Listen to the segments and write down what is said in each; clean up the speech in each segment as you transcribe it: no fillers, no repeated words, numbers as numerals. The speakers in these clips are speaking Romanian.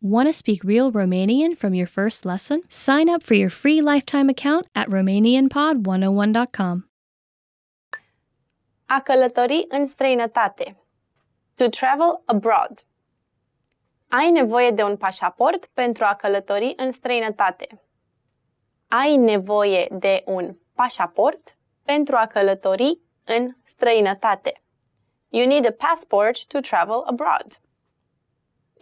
Want to speak real Romanian from your first lesson? Sign up for your free lifetime account at RomanianPod101.com. A călători în străinătate. To travel abroad. Ai nevoie de un pașaport pentru a călători în străinătate. Ai nevoie de un pașaport pentru a călători în străinătate. You need a passport to travel abroad.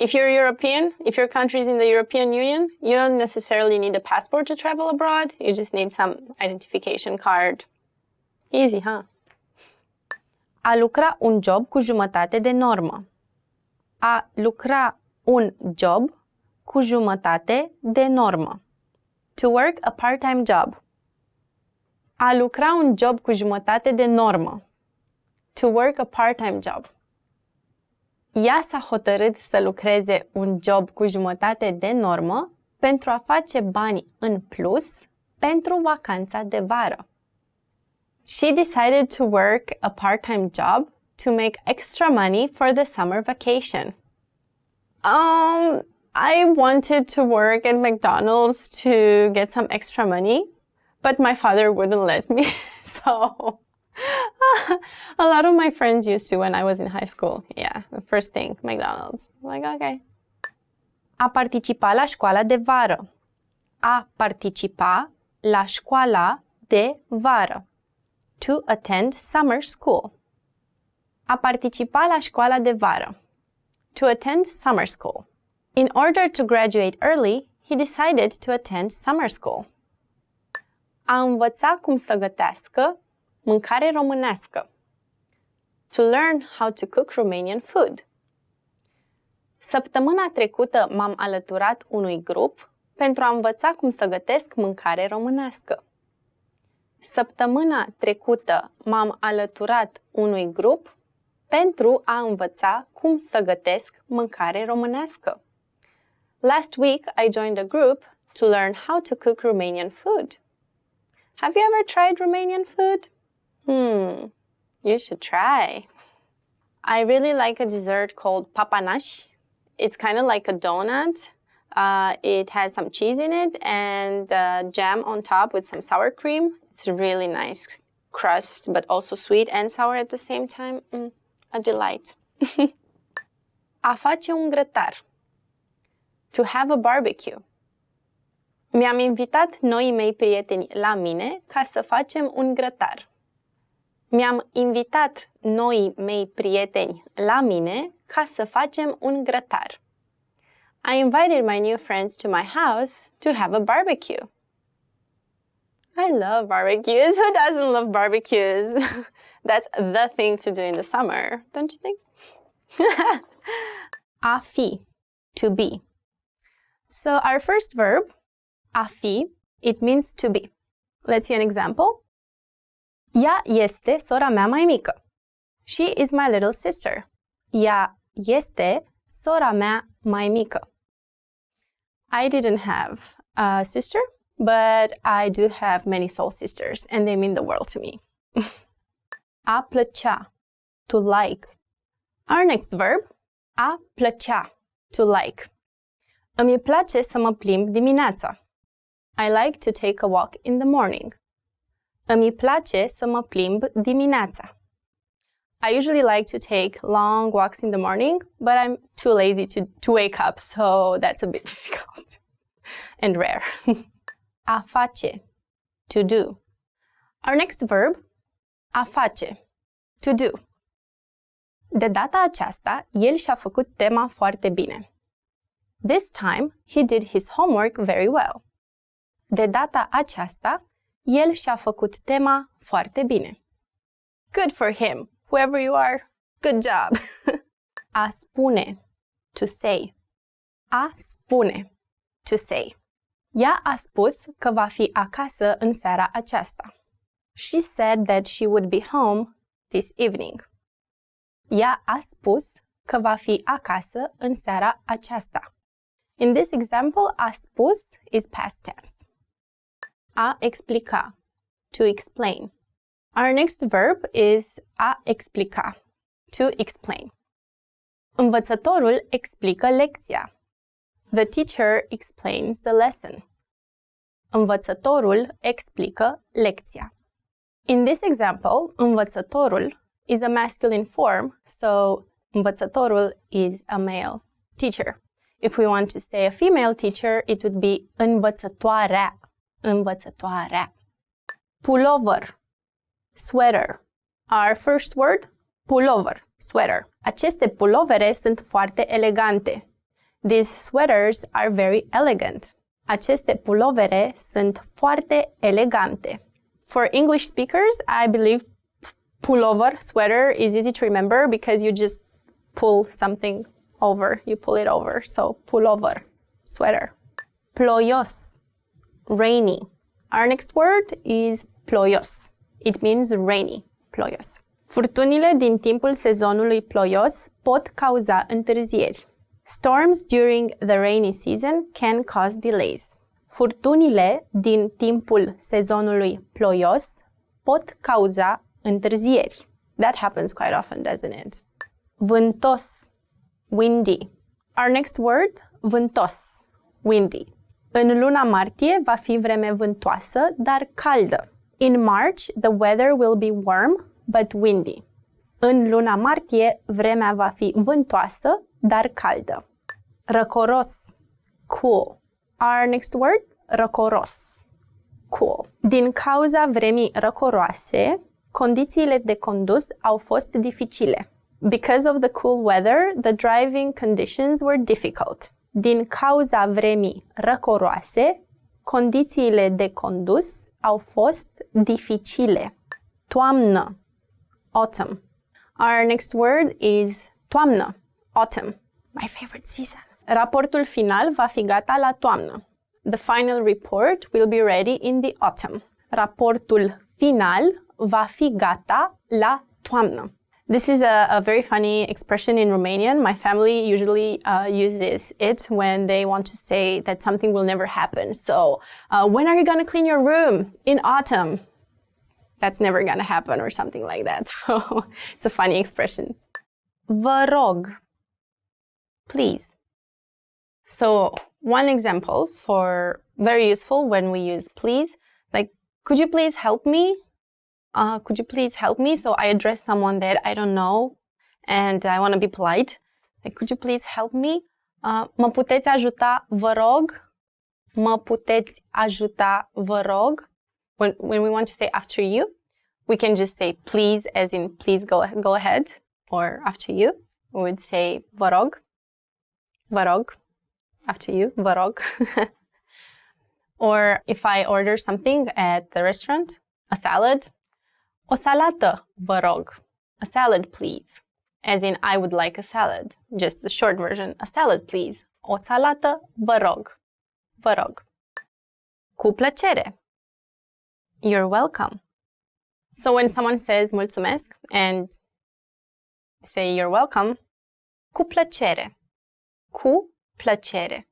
If you're European, if your country is in the European Union, you don't necessarily need a passport to travel abroad. You just need some identification card. Easy, huh? A lucra un job cu jumătate de normă. A lucra un job cu jumătate de normă. To work a part-time job. A lucra un job cu jumătate de normă. To work a part-time job. Ea s-a hotărât să lucreze un job cu jumătate de normă pentru a face bani în plus pentru vacanța de vară. She decided to work a part-time job to make extra money for the summer vacation. I wanted to work at McDonald's to get some extra money, but my father wouldn't let me. So a lot of my friends used to when I was in high school. Yeah, the first thing, McDonald's. I'm like, okay. A participa la școala de vară. A participa la școala de vară. To attend summer school. A participa la școala de vară. To attend summer school. In order to graduate early, he decided to attend summer school. A învăța cum să gătească mâncare românească. To learn how to cook Romanian food. Săptămâna trecută m-am alăturat unui grup pentru a învăța cum să gătesc mâncare românească. Săptămâna trecută m-am alăturat unui grup pentru a învăța cum să gătesc mâncare românească. Last week I joined a group to learn how to cook Romanian food. Have you ever tried Romanian food? You should try. I really like a dessert called papanaș. It's kind of like a donut. It has some cheese in it and jam on top with some sour cream. It's a really nice crust, but also sweet and sour at the same time. A delight. A face un grătar. To have a barbecue. Mi-am invitat noii mei prieteni la mine ca să facem un grătar. Mi-am invitat noii mei prieteni la mine ca să facem un grătar. I invited my new friends to my house to have a barbecue. I love barbecues. Who doesn't love barbecues? That's the thing to do in the summer, don't you think? A fi, to be. So our first verb, a fi, it means to be. Let's see an example. Ea este sora mea mai mică. She is my little sister. Ea este sora mea mai mică. I didn't have a sister, but I do have many soul sisters, and they mean the world to me. A plăcea, to like. Our next verb, a plăcea, to like. Îmi place să mă plimb dimineața. I like to take a walk in the morning. Îmi place să mă plimb dimineața. I usually like to take long walks in the morning, but I'm too lazy to wake up, so that's a bit difficult and rare. A face, to do. Our next verb, a face, to do. De data aceasta, el și-a făcut tema foarte bine. This time, he did his homework very well. De data aceasta, el și-a făcut tema foarte bine. Good for him, whoever you are. Good job. A spune, to say. A spune, to say. Ea a spus că va fi acasă în seara aceasta. She said that she would be home this evening. Ea a spus că va fi acasă în seara aceasta. In this example, a spus is past tense. A explica, to explain. Our next verb is a explica, to explain. Învățătorul explică lecția. The teacher explains the lesson. Învățătorul explică lecția. In this example, învățătorul is a masculine form, so învățătorul is a male teacher. If we want to say a female teacher, it would be învățătoarea. Învățătoarea. Pullover, sweater. Our first word, pullover, sweater. Aceste pulovere sunt foarte elegante. These sweaters are very elegant. Aceste pulovere sunt foarte elegante. For English speakers, I believe pullover, sweater, is easy to remember because you just pull something over. You pull it over. So, pullover, sweater. Ploios, rainy. Our next word is ploios. It means rainy, ploios. Furtunile din timpul sezonului ploios pot cauza întârzieri. Storms during the rainy season can cause delays. Furtunile din timpul sezonului ploios pot cauza întârzieri. That happens quite often, doesn't it? Vântos, windy. Our next word, vântos, windy. În luna martie va fi vreme vântoasă, dar caldă. In March, the weather will be warm, but windy. În luna martie, vremea va fi vântoasă, dar caldă. Răcoros, cool. Our next word, răcoros, cool. Din cauza vremii răcoroase, condițiile de condus au fost dificile. Because of the cool weather, the driving conditions were difficult. Din cauza vremii răcoroase, condițiile de condus au fost dificile. Toamnă, autumn. Our next word is toamnă, autumn. My favorite season. Raportul final va fi gata la toamnă. The final report will be ready in the autumn. Raportul final va fi gata la toamnă. This is a very funny expression in Romanian. My family usually uses it when they want to say that something will never happen. So, when are you going to clean your room? In autumn. That's never going to happen or something like that. So, it's a funny expression. Vă rog. Please. So, one example for very useful when we use please, like, could you please help me? Could you please help me? So I address someone that I don't know and I want to be polite. Like, could you please help me? Mă puteți ajuta, vă rog? Mă puteți ajuta, vă rog? When we want to say after you, we can just say please, as in please go ahead. Or after you, we would say vă rog. Vă rog. After you, vă rog. Or if I order something at the restaurant, a salad, o salată, vă rog. A salad, please. As in, I would like a salad. Just the short version. A salad, please. O salată, vă rog. Vă rog. Cu plăcere. You're welcome. So when someone says mulțumesc and say you're welcome, cu plăcere. Cu plăcere.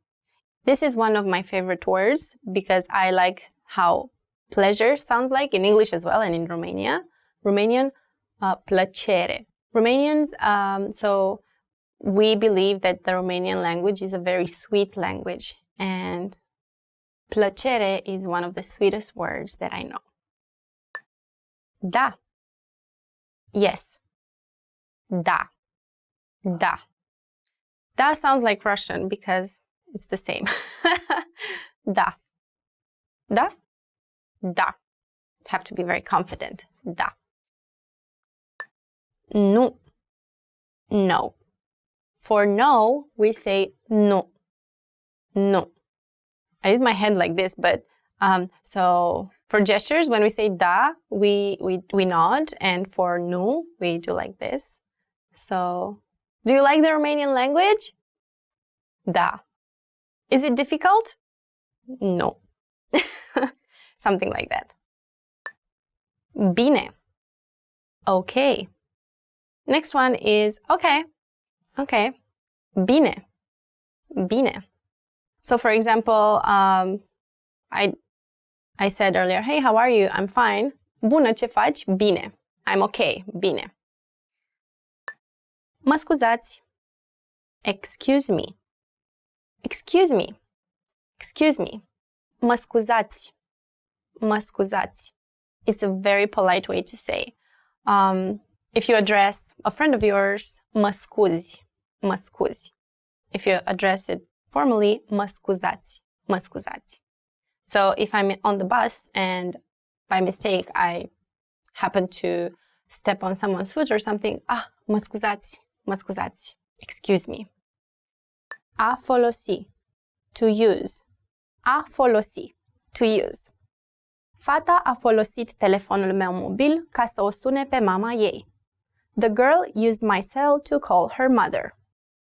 This is one of my favorite words because I like how pleasure sounds like in English as well and in Romanian, plăcere. Romanians, so we believe that the Romanian language is a very sweet language and plăcere is one of the sweetest words that I know. Da. Yes. Da. Da. Da sounds like Russian because it's the same. Da. Da. Da. Have to be very confident. Da. Nu. No. For no, we say nu. Nu. I did my hand like this, but so for gestures, when we say da, we nod, and for nu, we do like this. So, do you like the Romanian language? Da. Is it difficult? No. Something like that. Bine. Okay. Next one is okay. Okay. Bine. Bine. So for example, I said earlier, hey, how are you? I'm fine. Bună, ce faci? Bine. I'm okay. Bine. Mă scuzați. Excuse me. Excuse me. Excuse me. Mă scuzați. Mă scuzați. It's a very polite way to say. If you address a friend of yours, mă scuzi. Mă scuzi. If you address it formally, mă scuzați. Mă scuzați. So if I'm on the bus and by mistake I happen to step on someone's foot or something, mă scuzați. Mă scuzați. Excuse me. A folosi. To use. A folosi. To use. Fata a folosit telefonul meu mobil ca să o sune pe mama ei. The girl used my cell to call her mother.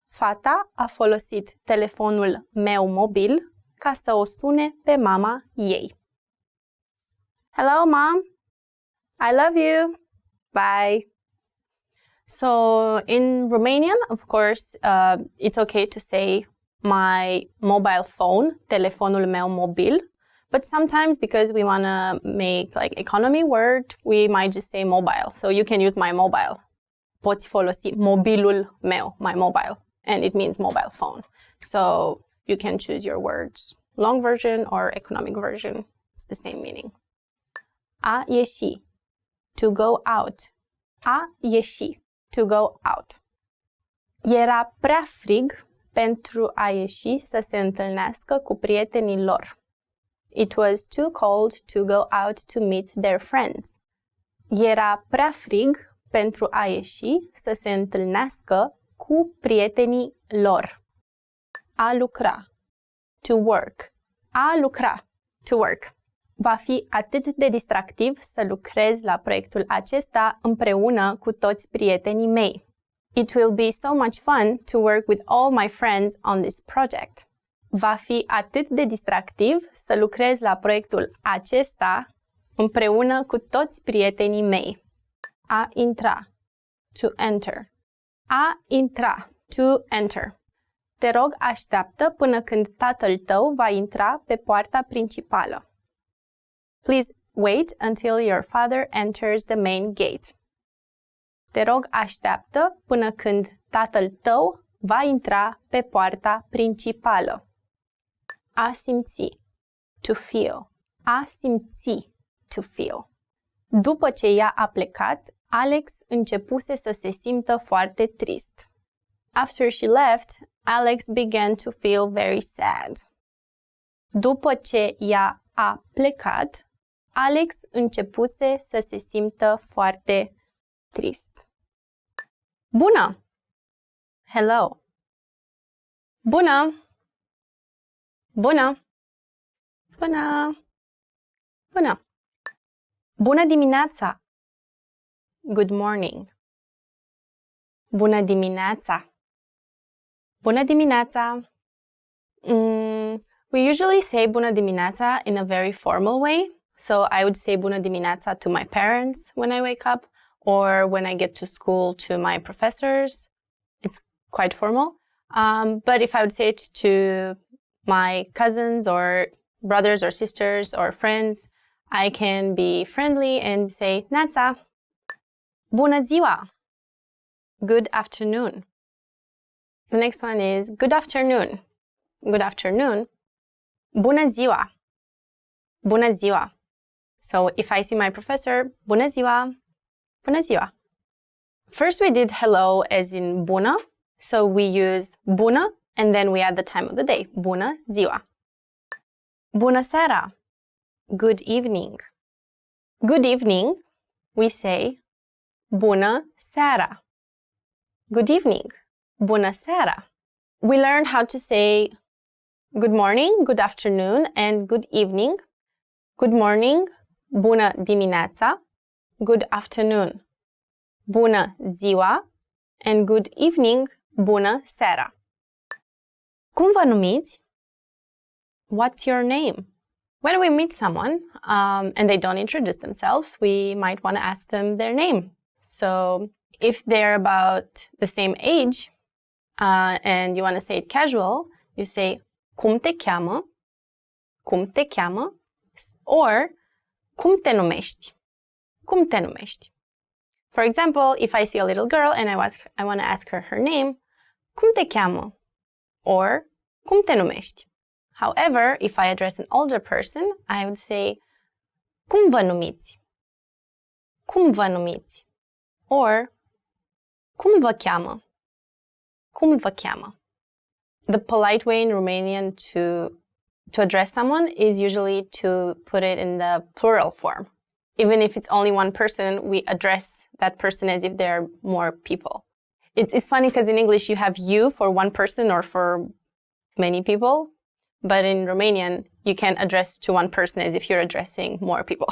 Fata a folosit telefonul meu mobil ca să o sune pe mama ei. Hello, Mom. I love you. Bye. So in Romanian, of course, it's okay to say my mobile phone, telefonul meu mobil. But sometimes because we want to make like economy word, we might just say mobile. So you can use my mobile. Poți folosi mobilul meu, my mobile. And it means mobile phone. So you can choose your words. Long version or economic version. It's the same meaning. A ieși. To go out. A ieși. To go out. Era prea frig pentru a ieși să se întâlnească cu prietenii lor. It was too cold to go out to meet their friends. Era prea frig pentru a ieși să se întâlnească cu prietenii lor. A lucra. To work. A lucra. To work. Va fi atât de distractiv să lucrez la proiectul acesta împreună cu toți prietenii mei. It will be so much fun to work with all my friends on this project. Va fi atât de distractiv să lucrez la proiectul acesta împreună cu toți prietenii mei. A intra. To enter. A intra. To enter. Te rog, așteaptă până când tatăl tău va intra pe poarta principală. Please wait until your father enters the main gate. Te rog, așteaptă până când tatăl tău va intra pe poarta principală. A simți. To feel. A simți. To feel. După ce ea a plecat, Alex începuse să se simtă foarte trist. After she left, Alex began to feel very sad. După ce ea a plecat, Alex începuse să se simtă foarte trist. Bună! Hello! Bună! Bună! Bună! Bună! Bună dimineața! Good morning! Bună dimineața! Bună dimineața! We usually say bună dimineața in a very formal way. So I would say bună dimineața to my parents when I wake up, or when I get to school to my professors. It's quite formal. But if I would say it to my cousins or brothers or sisters or friends, I can be friendly and say Neața. Bună ziua. Good afternoon. The next one is good afternoon. Good afternoon. Bună ziua. Bună ziua. So if I see my professor, bună ziua. Bună ziua. First we did hello as in bună. So we use bună and then we add the time of the day. Bună ziua. Bună seara. Good evening. Good evening, we say bună seara. Good evening. Bună seara. We learned how to say good morning, good afternoon, and good evening. Good morning, bună dimineața. Good afternoon, bună ziua. And good evening, bună seara. Cum vă numiți? What's your name? When we meet someone and they don't introduce themselves, we might want to ask them their name. So if they're about the same age and you want to say it casual, you say cum te cheamă? Cum te cheamă? Or cum te numești? Cum te numești? For example, if I see a little girl and I want to ask her name, cum te cheamă? Or cum te numești? However, if I address an older person, I would say, cum vă numiți? Cum vă numiți? Or, cum vă cheamă? Cum vă cheamă? The polite way in Romanian to address someone is usually to put it in the plural form. Even if it's only one person, we address that person as if there are more people. It's funny because in English you have you for one person or for many people, but in Romanian you can address to one person as if you're addressing more people.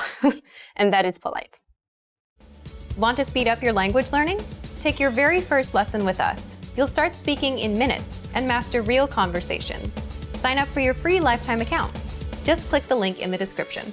And that is polite. Want to speed up your language learning? Take your very first lesson with us. You'll start speaking in minutes and master real conversations. Sign up for your free lifetime account. Just click the link in the description.